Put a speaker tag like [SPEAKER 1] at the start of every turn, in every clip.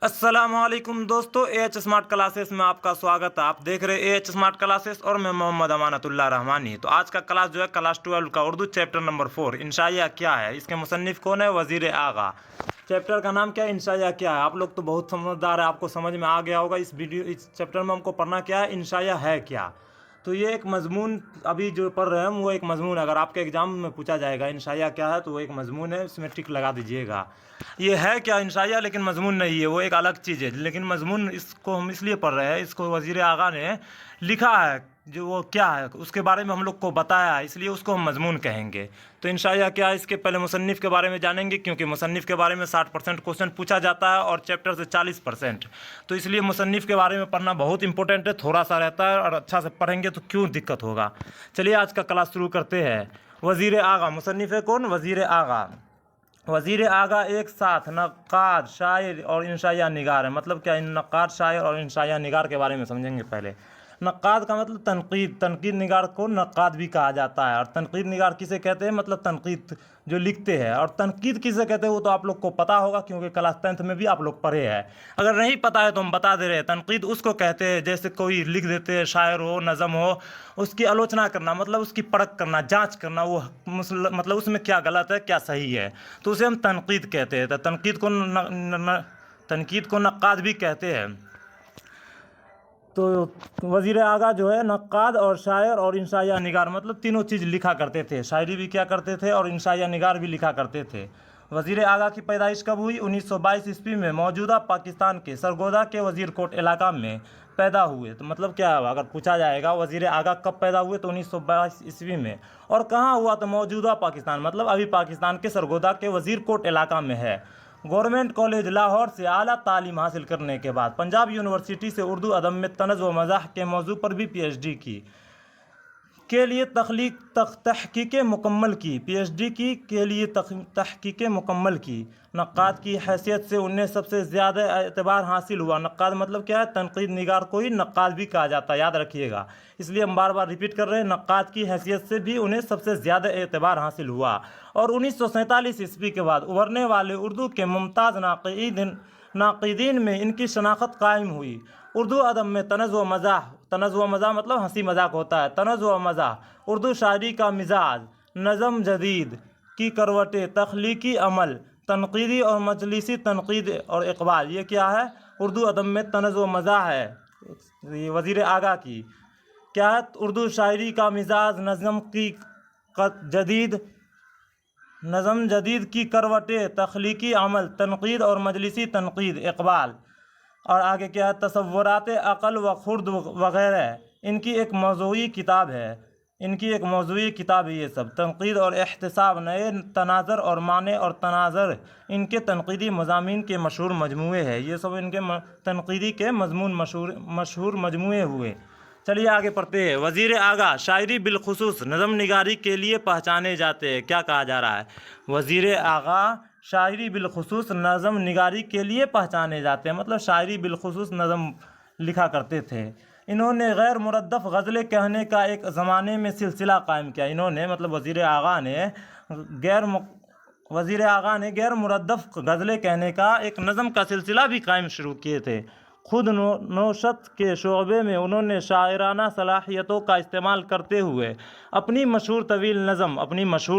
[SPEAKER 1] अस्सलाम वालेकुम दोस्तों, एच स्मार्ट क्लासेस में आपका स्वागत है। आप देख रहे हैं एच स्मार्ट क्लासेस और मैं मोहम्मद अमानतुल्लाह रहमानी। तो आज का क्लास जो है क्लास 12 का उर्दू चैप्टर नंबर 4 इंशाया क्या है। इसके मुसन्निफ कौन है? वज़ीर आगा। चैप्टर का नाम क्या है? इंशाया क्या है। आप लोग तो बहुत समझदार है, आपको समझ में आ गया होगा। इस चैप्टर में हमको पढ़ना क्या है, इंशाया है क्या। तो ये एक मजमून अभी जो पढ़ रहे हैं हम, वो एक मजमून अगर आपके एग्जाम में पूछा जाएगा इंशाया क्या है तो वो एक मजमून है, इसमें टिक लगा दीजिएगा। ये है क्या इंशाया, लेकिन मजमून नहीं है, वो एक अलग चीज़ है। लेकिन मजमून इसको हम इसलिए पढ़ रहे हैं, इसको वज़ीर आगा ने लिखा है, जो वो क्या है उसके बारे में हम लोग को बताया है, इसलिए उसको हम मजमून कहेंगे। तो इंशाया क्या है, इसके पहले मुसन्निफ़ के बारे में जानेंगे, क्योंकि मुसन्निफ़ के बारे में 60% क्वेश्चन पूछा जाता है और चैप्टर से 40%। तो इसलिए मुसन्निफ़ के बारे में पढ़ना बहुत इंपॉर्टेंट है, थोड़ा सा रहता है और अच्छा से पढ़ेंगे तो क्यों दिक्कत होगा। चलिए आज का क्लास शुरू करते हैं। वज़ीर आगा, मुसन्निफ़ है कौन? वज़ीर आगा। वज़ीर आगा एक साथ नक्काद, शायर और इंशाया निगार है। मतलब क्या, इन नक्काद, शायर और इंशाया निगार के बारे में समझेंगे पहले। नक्काद का मतलब तनकीद, तनकीद निगार को नक्काद भी कहा जाता है। और तनकीद निगार किसे कहते हैं? मतलब तनकीद जो लिखते हैं। और तनकीद किसे कहते हैं वो तो आप लोग को पता होगा, क्योंकि क्लास 10th में भी आप लोग पढ़े हैं। अगर नहीं पता है तो हम बता दे रहे हैं। तनकीद उसको कहते हैं जैसे कोई लिख देते हैं, शायर हो, नज़म हो, उसकी आलोचना करना, मतलब उसकी परख करना, जांच करना, वो मतलब उसमें क्या गलत है क्या सही है, तो उसे हम तनकीद कहते हैं। तो तनकीद को नक्काद भी कहते हैं। तो वज़ीर आगा जो है नक्काद और शायर और इंशाया निगार, मतलब तीनों चीज़ लिखा करते थे। शायरी भी क्या करते थे और इंशाया निगार भी लिखा करते थे। वज़ीर आगा की पैदाइश कब हुई? 1922 ईस्वी में मौजूदा पाकिस्तान के सरगोदा के वज़ीर कोट इलाका में पैदा हुए। तो मतलब क्या, अगर पूछा जाएगा वज़ीर आगा कब पैदा हुए तो 1922 ईस्वी में। और कहाँ हुआ? तो मौजूदा पाकिस्तान, मतलब अभी पाकिस्तान के सरगोदा के वज़ीर कोट इलाका में है। गवर्नमेंट कॉलेज लाहौर से आला तालीम हासिल करने के बाद पंजाब यूनिवर्सिटी से उर्दू अदब में तनज़ व मज़ाह के मौजू पर भी PhD की के लिए तहकीक़ मुकम्मल की। PhD की के लिए तहकीक़ मुकम्मल की। नक्काद की हैसियत से उन्हें सबसे ज़्यादा एतबार हासिल हुआ। नक्काद मतलब क्या है? तनकीद निगार को ही नक्काद भी कहा जाता है, याद रखिएगा। इसलिए हम बार बार रिपीट कर रहे हैं, नक्काद की हैसियत से भी उन्हें सबसे ज़्यादा एतबार हासिल हुआ। और 1947 ईस्वी के बाद उभरने वाले उर्दू के मुमताज़ नाक़ीदीन में इनकी शनाख्त कायम हुई। उर्दू अदब में तनज़ व मज़ाह मतलब हंसी मजाक होता है। तनज़ व मज़ाह, उर्दू शायरी का मिजाज, नज़म जदीद की करवटें, तख्लीकी अमल, तनकीदी और मजलिसी तनकीद और इकबाल। ये क्या है? उर्दू अदब में तनज़ व मज़ाह है, ये वज़ीर आगा की। क्या है? उर्दू शायरी का मिजाज, नज़म जदीद की करवटें, तख्लीकी अमल, तनकीद और मजलिसी तनकीद, इकबाल। और आगे क्या है? तसव्वुरात अक़ल व खुर्द वग़ैरह इनकी एक मौज़ूई किताब है। ये सब तनकीद और एहतिसाब, नए तनाज़र और माने और तनाज़र इनके तनकीदी मज़ामीन के मशहूर मजमूए हैं। ये सब इनके तनकीदी के मजमून मशहूर मजमूए हुए। चलिए आगे पढ़ते हैं। वज़ीर आगा शायरी बिलखुसूस नज़म निगारी के लिए पहचाने जाते हैं। क्या कहा जा रहा है? वज़ीर आगा शायरी बिलखुसूस नज़म निगारी के लिए पहचाने जाते हैं, मतलब शायरी बिलखुसूस नज़म लिखा करते थे। इन्होंने गैर मुरद्दफ़ गज़लें कहने का एक ज़माने में सिलसिला कायम किया। इन्होंने मतलब वज़ीर आगा ने गैर मुरद्दफ़ गज़लें कहने का एक नज़म का सिलसिला भी कायम शुरू किए थे। खुद नौशत के शोबे में उन्होंने शायराना सलाहियतों का इस्तेमाल करते हुए अपनी मशहूर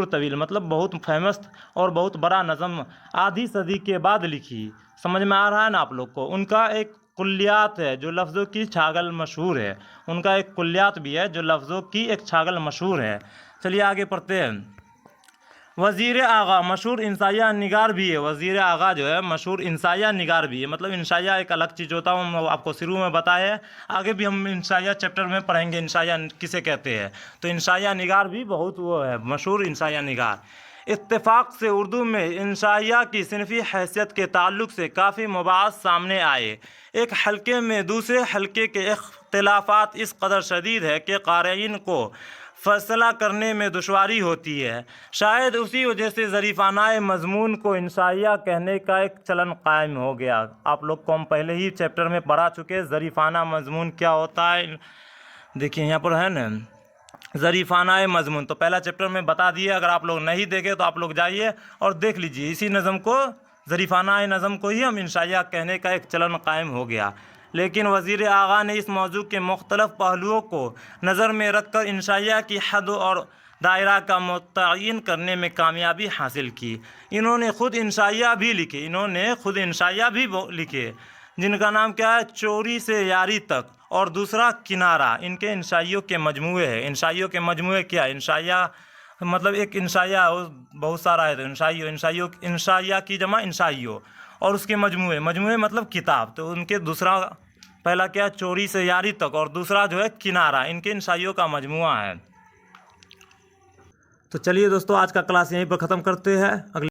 [SPEAKER 1] तवील मतलब बहुत फेमस और बहुत बड़ा नज़म आधी सदी के बाद लिखी। समझ में आ रहा है ना आप लोग को? उनका एक कुल्लियात है जो लफ्ज़ों की छागल मशहूर है। उनका एक कुल्लियात भी है जो लफ्ज़ों की एक छागल मशहूर है। चलिए आगे पढ़ते हैं। वज़ीर आगा मशहूर इंसाया निगार भी है। वज़ीर आगा जो है मशहूर इंसाया निगार भी है। मतलब इंसाया एक अलग चीज़ होता है, हम आपको शुरू में बताया है, आगे भी हम इंसाया चैप्टर में पढ़ेंगे इंसाया किसे कहते हैं। तो इंसाया निगार भी बहुत वो है, मशहूर इंसाया निगार। इत्तेफाक से उर्दू में इंसाया की सिनफ़ी हैसियत के ताल्लुक से काफ़ी मबाहस सामने आए। एक हल्के में दूसरे हल्के के इख्तिलाफ़ात इस कदर शदीद है कि क़ारीन को फैसला करने में दुश्वारी होती है। शायद उसी वजह से ज़रीफ़ानाए मज़मून को इंसाया कहने का एक चलन कायम हो गया। आप लोग को हम पहले ही चैप्टर में पढ़ा चुके, ज़रीफ़ाना मज़मून क्या होता है। देखिए यहाँ पर है ना, ज़रीफ़ानाए मज़मून तो पहला चैप्टर में बता दिए। अगर आप लोग नहीं देखे तो आप लोग जाइए और देख लीजिए, इसी नज़म को ظریفانہ نظم کو ہی ہم انشائیہ کہنے کا ایک چلن قائم ہو گیا، لیکن وزیر اعلیٰ نے اس موضوع کے مختلف پہلوؤں کو نظر میں رکھ کر انشائیہ کی حد اور دائرہ کا متعین کرنے میں کامیابی حاصل کی۔ انہوں نے خود انشائیہ بھی لکھے جن کا نام کیا ہے، چوری سے یاری تک اور دوسرا کنارہ، ان کے انشائیوں کے مجموعے ہیں۔ انشائیوں کے مجموعے کیا ہے؟ انشائیہ مطلب ایک انشائیہ بہت سارا ہے، تو انشائیہ کی جمع انشائیوں، اور اس کے مجموعے مطلب کتاب، تو ان کے دوسرا پہلا کیا، چوری سے یاری تک، اور دوسرا جو ہے کنارہ، ان کے انشائیوں کا مجموعہ ہے۔ تو چلیے دوستو، آج کا کلاس یہیں پر ختم کرتے ہیں۔